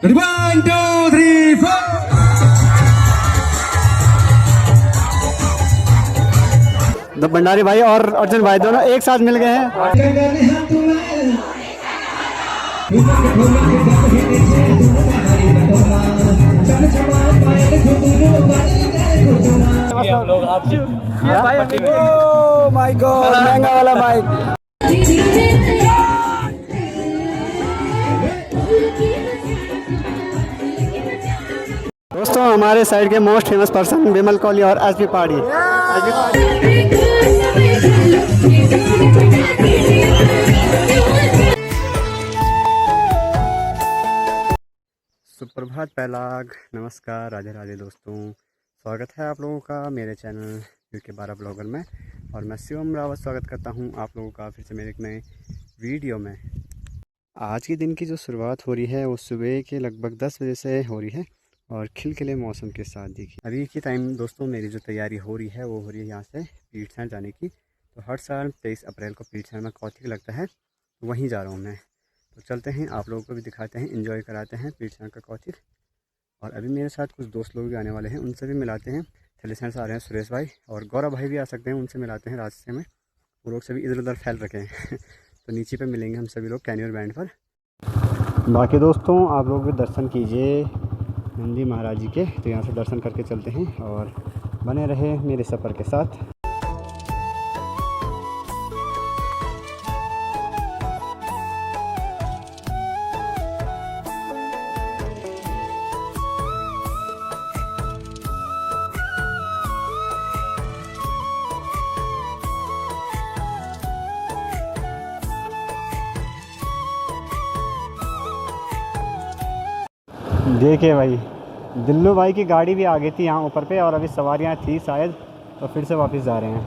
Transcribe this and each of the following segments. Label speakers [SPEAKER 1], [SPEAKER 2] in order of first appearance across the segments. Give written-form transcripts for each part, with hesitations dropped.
[SPEAKER 1] 1 2 3 4
[SPEAKER 2] तो भंडारी भाई और अर्जुन भाई दोनों एक साथ मिल गए हैं। ओह माय गॉड, महंगा वाला बाइक। दोस्तों हमारे साइड के मोस्ट फेमस पर्सन विमल कोहली और एसपी पाड़ी। सुप्रभात, पहलाग, नमस्कार, राधे राधे दोस्तों। स्वागत है आप लोगों का मेरे चैनल यूके 12 ब्लॉगर में। और मैं शिवम रावत स्वागत करता हूं आप लोगों का फिर से मेरे एक नए वीडियो में। आज के दिन की जो शुरुआत हो रही है वो सुबह के लगभग 10 बजे से हो रही है और खिलखिले मौसम के साथ। देखिए अभी के टाइम दोस्तों मेरी जो तैयारी हो रही है वो हो रही है यहाँ से पीठसैन जाने की। तो हर साल 23 अप्रैल को पीठसैन में कौथिग लगता है, तो वहीं जा रहा हूँ मैं। तो चलते हैं, आप लोगों को भी दिखाते हैं, एंजॉय कराते हैं पीठसैन का कौथिग। और अभी मेरे साथ कुछ दोस्त लोग भी आने वाले हैं, उनसे भी मिलाते हैं। थलीसैन से आ रहे हैं सुरेश भाई और गौरव भाई भी आ सकते हैं, उनसे मिलाते हैं रास्ते में। वो लोग सभी इधर उधर फैल रखे हैं तो नीचे पे मिलेंगे हम सभी लोग कैनियर बैंड पर। बाकी दोस्तों आप लोग भी दर्शन कीजिए नंदी महाराज जी के। तो यहाँ से दर्शन करके चलते हैं और बने रहे मेरे सफ़र के साथ। देखिए भाई, दिल्लू भाई की गाड़ी भी आ गई थी यहाँ ऊपर पे और अभी सवारियाँ थी शायद, तो फिर से वापस जा रहे हैं।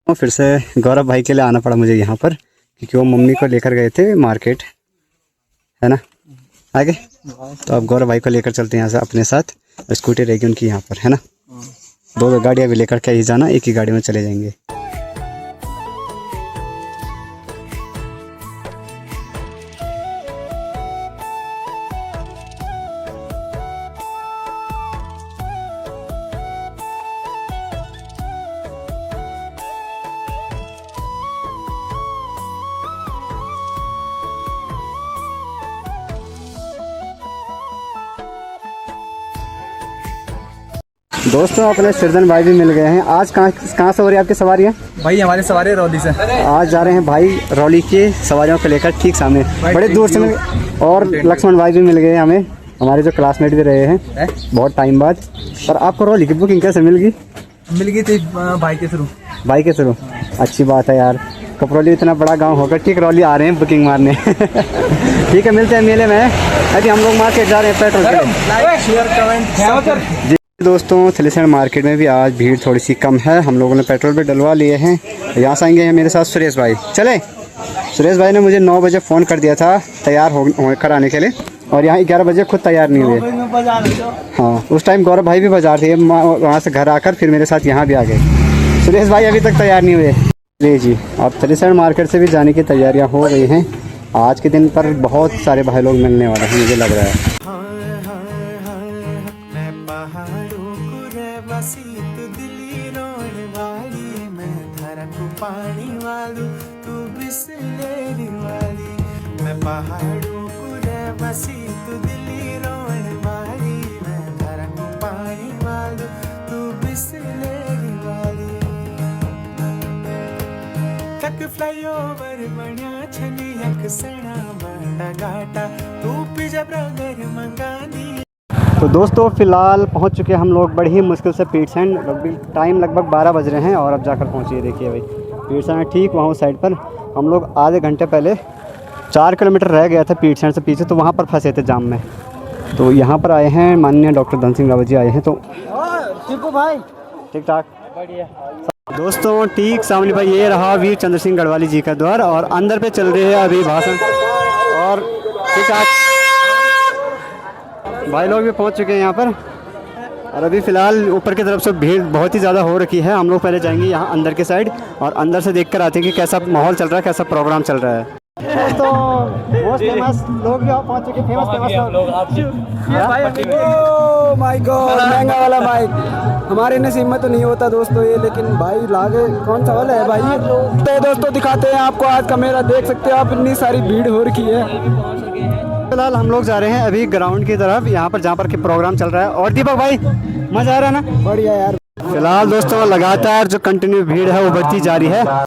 [SPEAKER 2] तो फिर से गौरव भाई के लिए आना पड़ा मुझे यहाँ पर, क्योंकि वो मम्मी को लेकर गए थे मार्केट, है ना आगे। तो अब गौरव भाई को लेकर चलते हैं यहाँ से अपने साथ। स्कूटी रहेगी उनकी यहाँ पर, है ना। दो गाड़ियाँ भी लेकर क्या ही जाना, एक ही गाड़ी में चले जाएंगे। दोस्तों अपने सृजन भाई भी मिल गए हैं। आज कहाँ से हो रही है आपकी सवारियाँ?
[SPEAKER 3] भाई हमारी सवारी रौली से
[SPEAKER 2] आज जा रहे हैं भाई रौली की सवारियों को लेकर, ठीक सामने बड़े दूर से मिल। और लक्ष्मण भाई भी मिल गए हमें, हमारे जो क्लासमेट भी रहे हैं बहुत टाइम बाद। पर आपको रौली की बुकिंग कैसे मिल गई
[SPEAKER 3] थी भाई के थ्रू।
[SPEAKER 2] भाई के थ्रू, अच्छी बात है यार। कपरौली इतना बड़ा गांव होकर ठीक रौली आ रहे हैं बुकिंग मारने ठीक है, मिलते हैं मेले में। अभी हम लोग मार्केट जा रहे हैं पेट्रोल के लिए। दोस्तों थलीसैन मार्केट में भी आज भीड़ थोड़ी सी कम है, हम लोगों ने पेट्रोल पे डलवा लिए हैं। यहाँ से आएंगे मेरे साथ सुरेश भाई। चले, सुरेश भाई ने मुझे 9 बजे फ़ोन कर दिया था तैयार होकर आने के लिए, और यहाँ 11 बजे खुद तैयार नहीं हुए। हाँ, उस टाइम गौरव भाई भी बाजार थे, वहाँ से घर आकर फिर मेरे साथ यहाँ भी आ गए। सुरेश भाई अभी तक तैयार नहीं हुए। जी, और थलीसैन मार्केट से भी जाने की तैयारियाँ हो गई हैं। आज के दिन पर बहुत सारे भाई लोग मिलने वाले हैं, मुझे लग रहा है।
[SPEAKER 4] पानी वालू तू बिसलेरी वाली, मैं पहाड़ों को रे बसी तू दिल्ली रोण वाली, मैं धरा को पानी वालू तू बिसलेरी वाली। तक फ्लाईओवर बन्या छली एक सणा बड़ा घाटा तू पिजा ब्रगर मंगानी।
[SPEAKER 2] तो दोस्तों फ़िलहाल पहुंच चुके हम लोग बड़ी ही मुश्किल से पीठसैन। टाइम लगभग 12 बज रहे हैं और अब जाकर पहुंचे। देखिए भाई पीठसैन है ठीक वहाँ साइड पर। हम लोग आधे घंटे पहले 4 किलोमीटर रह गया था पीठसैन से पीछे, तो वहाँ पर फंसे थे जाम में। तो यहाँ पर आए हैं माननीय डॉक्टर धन सिंह रावत जी आए हैं। तो भाई ठीक ठाक बढ़िया। दोस्तों ठीक सामने भाई ये रहा वीर चंद्र सिंह गढ़वाली जी का द्वार, और अंदर पे चल रहे हैं अभी भाषण। और ठीक ठाक भाई लोग भी पहुंच चुके हैं यहाँ पर। और अभी फ़िलहाल ऊपर की तरफ से भीड़ बहुत ही ज़्यादा हो रखी है। हम लोग पहले जाएंगे यहाँ अंदर के साइड और अंदर से देखकर आते हैं कि कैसा माहौल चल रहा है, कैसा प्रोग्राम चल रहा है। तो मोस्ट फेमस लोग भी पहुंच चुके, फेमस लोग
[SPEAKER 1] ओ माय गॉड, महंगा वाला बाइक। हमारे नसीब में तो नहीं होता दोस्तों ये, लेकिन भाई लागे कौन सा वाला है भाई। तो दोस्तों दिखाते हैं आपको आज का मेला, देख सकते हो आप इतनी सारी भीड़ हो रखी है।
[SPEAKER 2] फिलहाल हम लोग जा रहे हैं अभी ग्राउंड की तरफ, यहाँ पर जहाँ पर के प्रोग्राम चल रहा है। और दीपक भाई मजा आ रहा है ना?
[SPEAKER 1] बढ़िया यार।
[SPEAKER 2] फिलहाल दोस्तों लगातार जो कंटिन्यू भीड़ है वो बढ़ती जा रही है।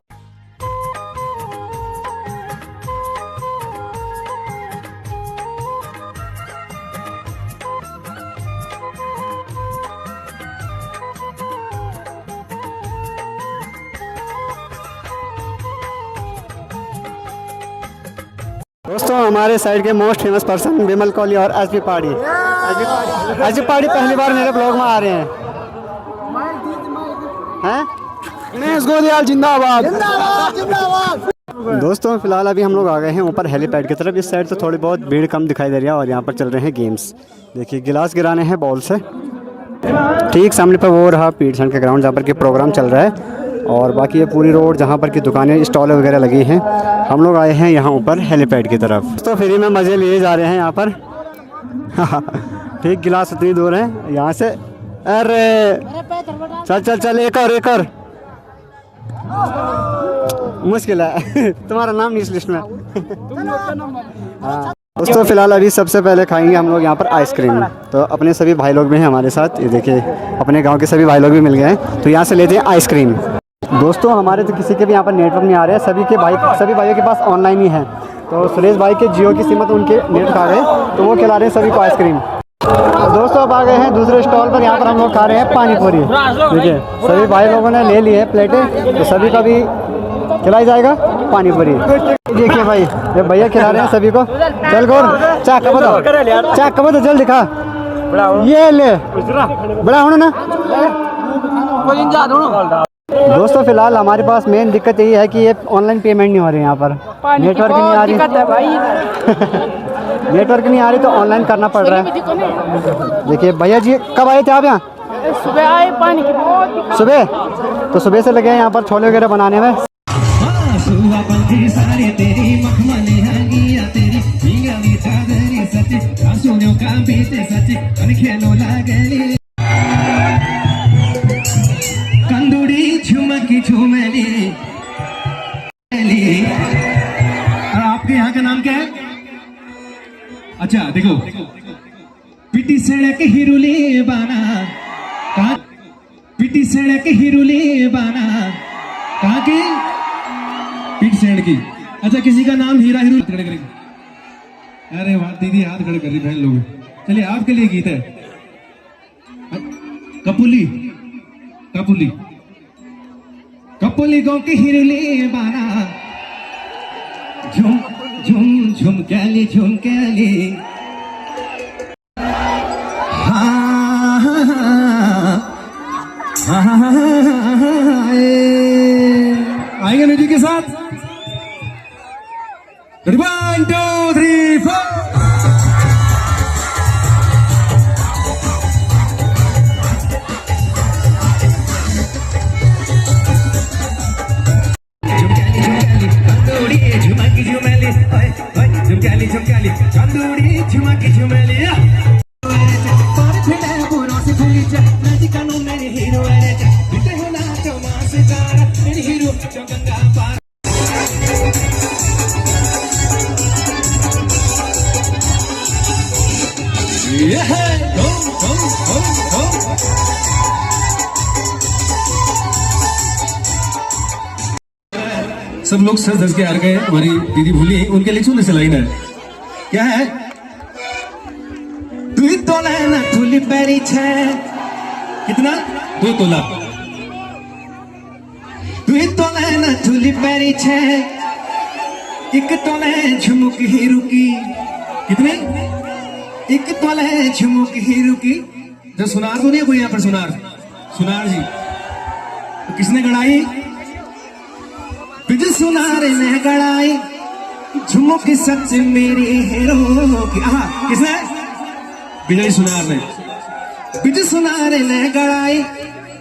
[SPEAKER 2] दोस्तों हमारे साइड के मोस्ट फेमस पर्सन विमल कोहली और एसपी पहाड़ी पहली बार मेरे ब्लॉग में आ रहे हैं।
[SPEAKER 1] गणेश गोदियाल जिंदाबाद जिंदाबाद।
[SPEAKER 2] दोस्तों फिलहाल अभी हम लोग आ गए हैं ऊपर हेलीपैड की तरफ। इस साइड तो थोड़ी बहुत भीड़ कम दिखाई दे रही है और यहाँ पर चल रहे हैं गेम्स। देखिए गिलास गिराने हैं बॉल से। ठीक सामने पर वो रहा पीटसन के ग्राउंड जहाँ पर कि प्रोग्राम चल रहा है, और बाकी ये पूरी रोड जहाँ पर की दुकानें स्टॉल वगैरह लगी हैं। हम लोग आए हैं यहाँ ऊपर हेलीपैड की तरफ। तो फ्री में मज़े लिए जा रहे हैं यहाँ पर। ठीक गिलास उतनी दूर है यहाँ से। अरे चल चल चल, एक और मुश्किल है। तुम्हारा नाम नहीं इस लिस्ट में। हाँ दोस्तों फिलहाल अभी सबसे पहले खाएंगे हम लोग यहाँ पर आइसक्रीम। तो अपने सभी भाई लोग भी हैं हमारे साथ, ये देखिए अपने गांव के सभी भाई लोग भी मिल गए हैं। तो यहाँ से लेते हैं आइसक्रीम। दोस्तों हमारे तो किसी के भी यहाँ पर नेटवर्क नहीं आ रहे हैं, सभी भाइयों के पास ऑनलाइन ही है। तो सुरेश भाई के जियो की सिम तो उनके नेट खा रहे हैं, तो वो खिला रहे हैं सभी को आइसक्रीम। दोस्तों अब आ गए हैं दूसरे स्टॉल पर, यहाँ पर हम लोग खा रहे हैं पानी पूरी। देखिए सभी भाई लोगों ने ले ली है प्लेटें, तो सभी का भी खिलाई जाएगा पानी पूरी। देखिए भाई ये भैया खिला रहे हैं सभी को। चल गोर चाक का बताओ जल्द दिखा। ये ले बड़ा होना ना। दोस्तों फिलहाल हमारे पास मेन दिक्कत यही है कि ये ऑनलाइन पेमेंट नहीं हो रही, यहाँ पर नेटवर्क नहीं आ रही। नेटवर्क नहीं आ रही तो ऑनलाइन करना पड़ रहा है। देखिए भैया जी कब आए थे आप यहाँ?
[SPEAKER 5] सुबह आए, पानी की बहुत
[SPEAKER 2] सुबह। तो सुबह से लगे हैं यहाँ पर छोले वगैरह बनाने में।
[SPEAKER 1] आपके यहाँ का नाम क्या है? अच्छा देखो, पिटी सड़क हिरुले बाना, कहाँ? पिटी सड़क हिरुले बाना, कहाँ की? पिटी सड़क की। अच्छा किसी का नाम हीरा हिरू खड़े करेंगे। अरे वाह दीदी हाथ खड़े कर रही बहन लोग। चलिए आपके लिए गीत है कपुली कपुली कपुली गाँव के हिरुले बाना, झुम झुम झुम कैली झुम कैली। आएंगे म्यूजिक के साथ। 1 2 3 4। झुमकाली झुमकाली चंदूड़ी झुमकी झुमली पर फिरे पूरा से भूली जा नदी कानू मेरे हीरो रे जा बिते हो ना तो मां से तारा मेरे हीरो जो गंगा पार। ये है हो सब लोग सर धस के हार गए। हमारी दीदी भूली, उनके लिए सुनने से लाइन है, क्या है? तू तोला ना तुली पैरी छे, कितना? 2 तोला। तू तोला ना तुली पैरी छे, 1 तोले झुमुक हीरू की, कितने? 1 तोले झुमुक हीरू की। जो सुनार तो नहीं है कोई यहाँ पर? सुनार जी तो किसने गढ़ाई? बिजली सुनारे ने गड़ाई झुमुक सच मेरी हीरो की। किसने? बिजली सुनार ने। बिजली सुनारे ने गड़ाई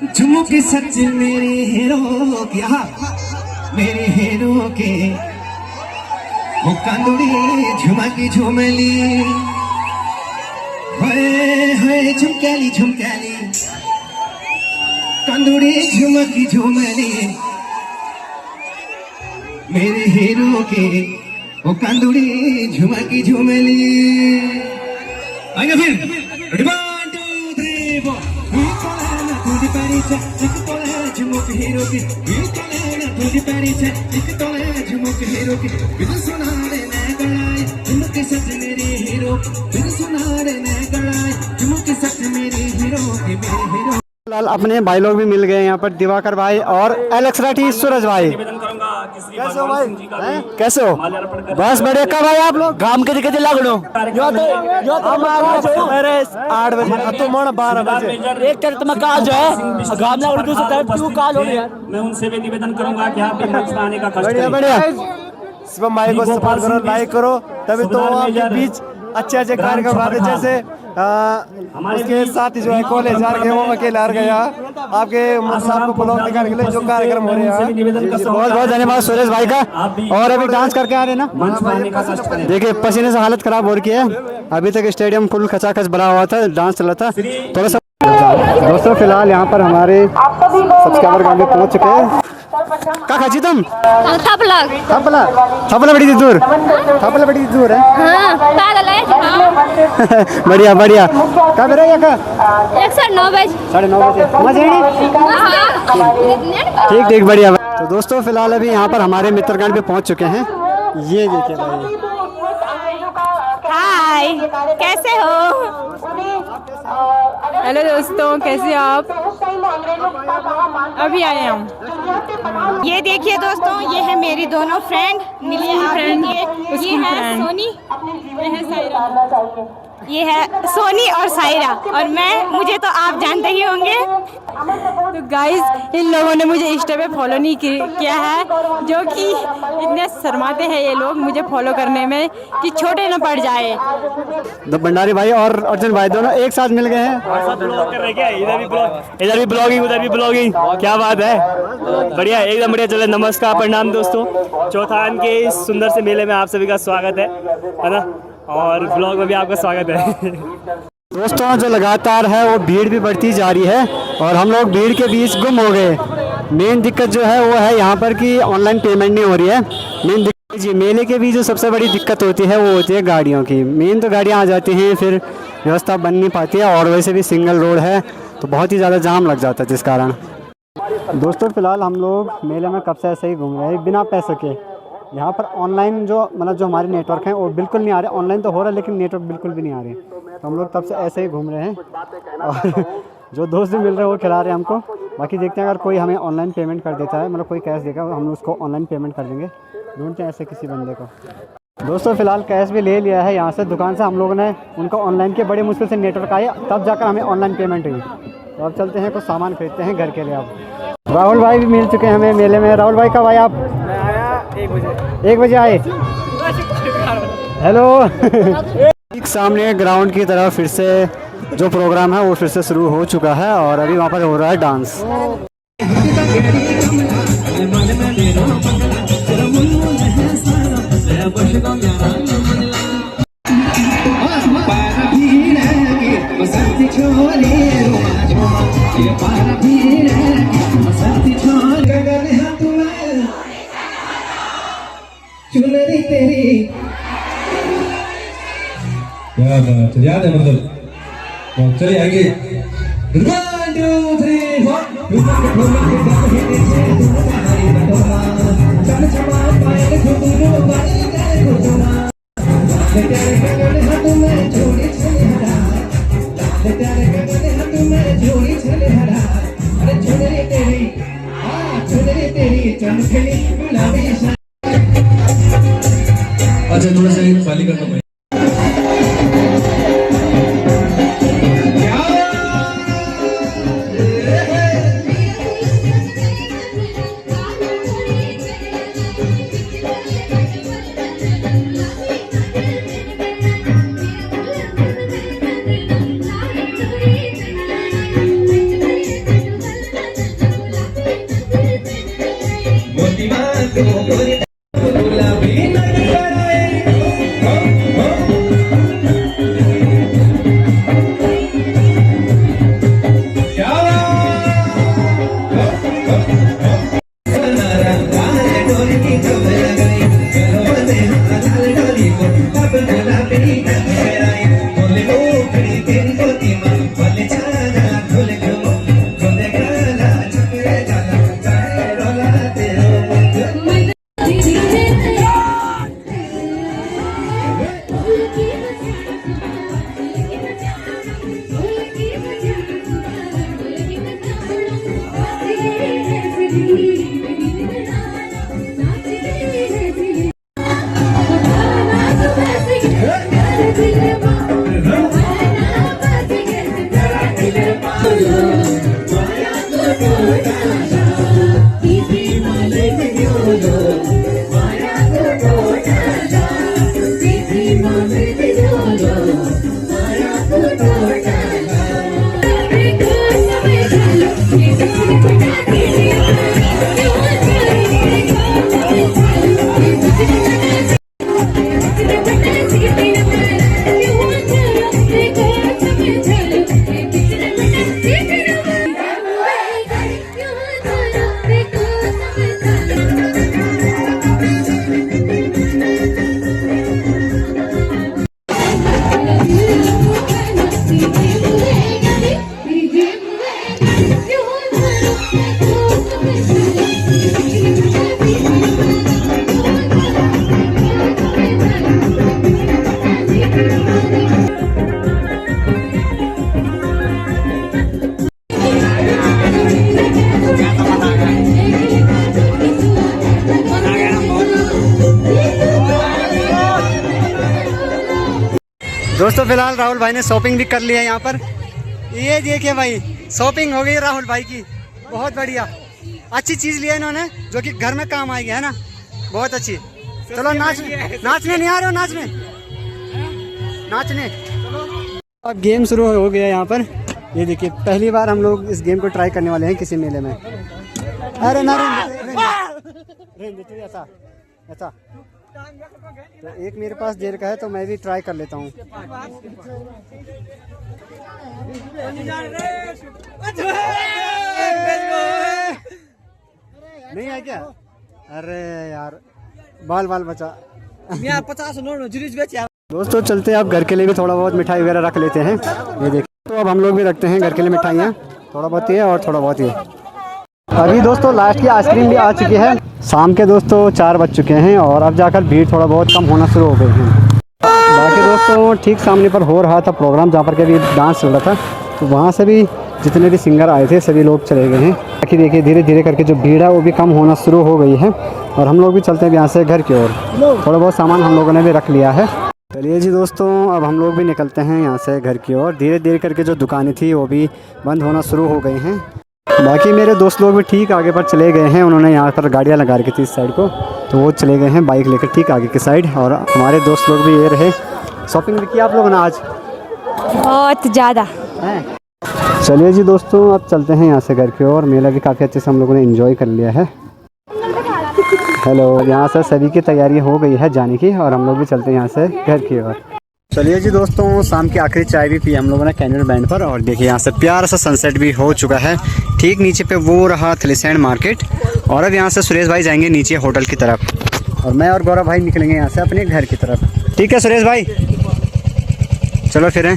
[SPEAKER 1] झुमुक सच मेरी हीरो की। मेरे हीरो के वो कांदुड़ी झुमकी झुमली हाय झुमक्याली झुमक्याली कांदुड़ी झुमकी झुमली मेरे हीरो के वो कांदुड़ी झुमकी झुमली। आएगा फिर 1 2 3 4 तुझे परिचय एक तोला झुमक हीरो की तुझे परिचय एक तोला झुमक हीरो की बिन सुनारे न गलाए झुमक सच मेरे हीरो बिन सुनारे न गलाए झुमक सच मेरे हीरो के मेरे हीरो।
[SPEAKER 2] फिलहाल अपने भाई लोग भी मिल गए यहाँ पर, दिवाकर भाई और एलेक्स राठी, सूरज भाई। कैसे हो भाई? कैसे हो? बस बढ़िया। कब आए आप लोग?
[SPEAKER 3] गांव के दिखे लागड़ो हम 8 बजे तो मन 12 बजे एक तरह तुम्हें कहा जो है गांव लागड़ो दूसरी तरफ क्यों कहा हो यार।
[SPEAKER 6] मैं उनसे भी निवेदन करूंगा कि आप मंच में आने का कष्ट
[SPEAKER 2] बढ़िया
[SPEAKER 6] करें।
[SPEAKER 2] बढ़िया।
[SPEAKER 3] शिवम भाई को सपोर्ट करो, लाइक करो, तभी तो आपके बीच अच्छे अच्छे कार्यक्रम आते। जैसे उसके साथ जो है कॉलेज जा के वो अकेले हार गया आपके आपको ब्लॉग दिखाने के लिए जो कार्यक्रम हो रहे हैं।
[SPEAKER 2] बहुत बहुत धन्यवाद सुरेश भाई का। और अभी डांस करके आ रहे ना,
[SPEAKER 6] मंच में आने का कष्ट करें।
[SPEAKER 2] देखिए पसीने से हालत खराब हो रही है। अभी तक स्टेडियम फुल खचाखच भरा हुआ था, डांस चला था थोड़ा सा। दोस्तों फिलहाल यहाँ पर हमारे सब्सक्राइबर गाड़ी पहुँच चुके हैं। क्या खाची तुम?
[SPEAKER 7] थपला
[SPEAKER 2] थपला थपला बड़ी दूर, थपला बड़ी दूर है।
[SPEAKER 7] हाँ पागल है।
[SPEAKER 2] बढ़िया बढ़िया। कब रहे का?
[SPEAKER 7] 9:30 बजे
[SPEAKER 2] 9:30 बजे। ठीक ठीक बढ़िया। तो दोस्तों फिलहाल अभी यहाँ पर हमारे मित्रगण भी पहुँच चुके हैं। ये देखिए भाई।
[SPEAKER 7] हाय कैसे हो?
[SPEAKER 5] हेलो दोस्तों, कैसे हो आप? अभी आए हम।
[SPEAKER 7] ये देखिए दोस्तों, ये है मेरी दोनों फ्रेंड मिली फ्रेंड। ये है सोनी, ये है सोनी और सायरा, और मैं, मुझे तो आप जानते ही होंगे।
[SPEAKER 5] तो गाइस इन लोगों ने मुझे इंस्टा पे फॉलो नहीं किया है, जो कि इतने शर्माते हैं ये लोग मुझे फॉलो करने में कि छोटे न पड़ जाए।
[SPEAKER 2] तो भंडारी भाई और अर्जुन भाई दोनों एक साथ मिल गए हैं।
[SPEAKER 8] इधर भी ब्लॉगिंग उधर भी ब्लॉगिंग, क्या बात है। बढ़िया, एकदम बढ़िया चले। नमस्कार, प्रणाम दोस्तों। चौथान के इस सुंदर से मेले में आप सभी का स्वागत है ना, और ब्लॉग में भी आपका स्वागत है।
[SPEAKER 2] दोस्तों जो लगातार है वो भीड़ भी बढ़ती जा रही है और हम लोग भीड़ के बीच गुम हो गए। मेन दिक्कत जो है वो है यहाँ पर कि ऑनलाइन पेमेंट नहीं हो रही है। मेन दिक्कत जी मेले के बीच जो सबसे बड़ी दिक्कत होती है वो होती है गाड़ियों की। मेन तो गाड़ियाँ आ जाती हैं, फिर व्यवस्था बन नहीं पाती है, और वैसे भी सिंगल रोड है तो बहुत ही ज़्यादा जाम लग जाता है, जिस कारण। दोस्तों फिलहाल हम लोग मेले में कब से ऐसे ही घूम रहे हैं बिना पैसों के। यहाँ पर ऑनलाइन जो मतलब जो हमारे नेटवर्क हैं वो बिल्कुल नहीं आ रहे। ऑनलाइन तो हो रहा है लेकिन नेटवर्क बिल्कुल भी नहीं आ रहे, तो हम लोग तब से ऐसे ही घूम रहे हैं। और जो दोस्त भी मिल रहे हैं वो खिला रहे हैं हमको। बाकी देखते हैं अगर कोई हमें ऑनलाइन पेमेंट कर देता है, मतलब कोई कैश देगा, हम उसको ऑनलाइन पेमेंट कर देंगे। ढूंढते हैं ऐसे किसी बंदे को। दोस्तों फिलहाल कैश भी ले लिया है यहाँ से दुकान से हम लोगों ने। उनको ऑनलाइन के बड़े मुश्किल से नेटवर्क आए, तब जाकर हमें ऑनलाइन पेमेंट हुई। तो अब चलते हैं, कुछ सामान खरीदते हैं घर के लिए। अब राहुल भाई भी मिल चुके हैं हमें मेले में। राहुल भाई कब आए आप? 1 बजे आए। हेलो। ठीक सामने ग्राउंड की तरफ फिर से जो प्रोग्राम है वो फिर से शुरू हो चुका है, और अभी वहाँ पर हो रहा है डांस।
[SPEAKER 1] चुनरी तेरी क्या बात है, याद है मतलब। चलिए आगे 1 2 3 अच्छा थोड़ा सा खाली कर दो।
[SPEAKER 2] दोस्तों फिलहाल राहुल भाई ने शॉपिंग भी कर लिया है यहाँ पर। ये देखिए भाई, शॉपिंग हो गई राहुल भाई की, बहुत बढ़िया। अच्छी चीज़ लिया इन्होंने जो कि घर में काम आएगी, है ना, बहुत अच्छी। चलो नाचने नहीं आ रहे हो? नाचने अब गेम शुरू हो गया यहाँ पर। ये देखिए पहली बार हम लोग इस गेम को ट्राई करने वाले हैं किसी मेले में। अरे ना ऐसा ऐसा तो एक मेरे पास देर का है तो मैं भी ट्राई कर लेता हूँ। नहीं है क्या? अरे यार बाल बचा। दोस्तों चलते हैं, अब घर के लिए भी थोड़ा बहुत मिठाई वगैरह रख लेते हैं। ये देखिए, तो अब हम लोग भी रखते हैं घर के लिए मिठाइयाँ, थोड़ा बहुत ही है और थोड़ा बहुत ही है। अभी दोस्तों लास्ट की आइसक्रीम भी आ चुकी है। शाम के दोस्तों 4 बज चुके हैं और अब जाकर भीड़ थोड़ा बहुत कम होना शुरू हो गई है। बाकी दोस्तों ठीक सामने पर हो रहा था प्रोग्राम जहाँ पर के भी डांस चल रहा था, तो वहाँ से भी जितने भी सिंगर आए थे सभी लोग चले गए हैं। बाकी देखिए धीरे धीरे करके जो भीड़ है वो भी कम होना शुरू हो गई है और हम लोग भी चलते हैं यहाँ से घर की ओर। थोड़ा बहुत सामान हम लोगों ने भी रख लिया है। चलिए जी दोस्तों, अब हम लोग भी निकलते हैं यहाँ से घर की ओर। धीरे धीरे करके जो दुकानें थी वो भी बंद होना शुरू हो गई हैं। बाकी मेरे दोस्त लोग भी ठीक आगे पर चले गए हैं। उन्होंने यहाँ पर गाड़ियाँ लगा रखी थी इस साइड को, तो वो चले गए हैं बाइक लेकर ठीक आगे की साइड। और हमारे दोस्त लोग भी ये रहे। शॉपिंग भी किया आप लोगों ने आज?
[SPEAKER 5] बहुत ज़्यादा।
[SPEAKER 2] चलिए जी दोस्तों, अब चलते हैं यहाँ से घर की ओर। मेला भी काफ़ी अच्छे से हम लोगों ने एंजॉय कर लिया है। हेलो, यहाँ से सभी की तैयारी हो गई है जाने की और हम लोग भी चलते हैं यहाँ से घर की ओर। चलिए जी दोस्तों, शाम की आखिरी चाय भी पी हम लोगों ने कैंडल बैंड पर। और देखिए यहाँ से प्यारा सा सनसेट भी हो चुका है। ठीक नीचे पे वो रहा थलीसैंड मार्केट। और अब यहाँ से सुरेश भाई जाएंगे नीचे होटल की तरफ और मैं और गौरव भाई निकलेंगे यहाँ से अपने घर की तरफ। ठीक है सुरेश भाई, चलो फिर हैं।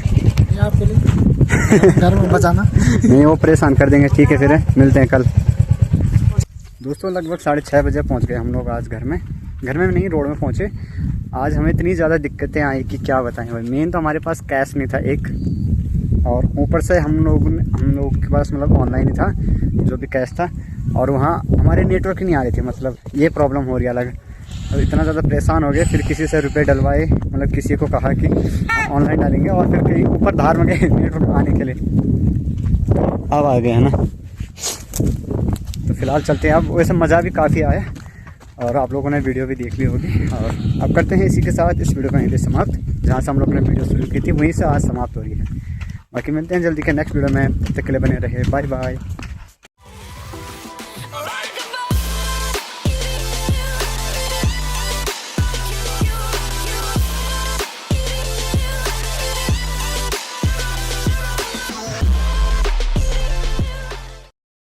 [SPEAKER 2] घर में बचाना नहीं, वो परेशान कर देंगे। ठीक है फिर मिलते हैं कल। दोस्तों लगभग 6:30 बजे पहुँच गए हम लोग आज घर में में नहीं, रोड में पहुँचे। आज हमें इतनी ज़्यादा दिक्कतें आई कि क्या बताएं भाई। मेन तो हमारे पास कैश नहीं था एक, और ऊपर से हम लोग के पास मतलब ऑनलाइन ही था जो भी कैश था, और वहाँ हमारे नेटवर्क नहीं आ रही थी। मतलब ये प्रॉब्लम हो रही अलग। और इतना ज़्यादा परेशान हो गए, फिर किसी से रुपए डलवाए, मतलब किसी को कहा कि ऑनलाइन डालेंगे, और फिर कहीं ऊपर धार में गए नेटवर्क आने के लिए। अब आ गए हैं ना, तो फिलहाल चलते हैं। अब वैसे मज़ा भी काफ़ी आया और आप लोगों ने वीडियो भी देख ली होगी। और अब करते हैं इसी के साथ इस वीडियो का यहीं पे समाप्त। जहाँ से हम लोग ने वीडियो शुरू की थी वहीं से आज समाप्त हो रही है। बाकी मिलते हैं जल्दी के नेक्स्ट वीडियो में। तब तक के लिए बने रहे, बाय बाय।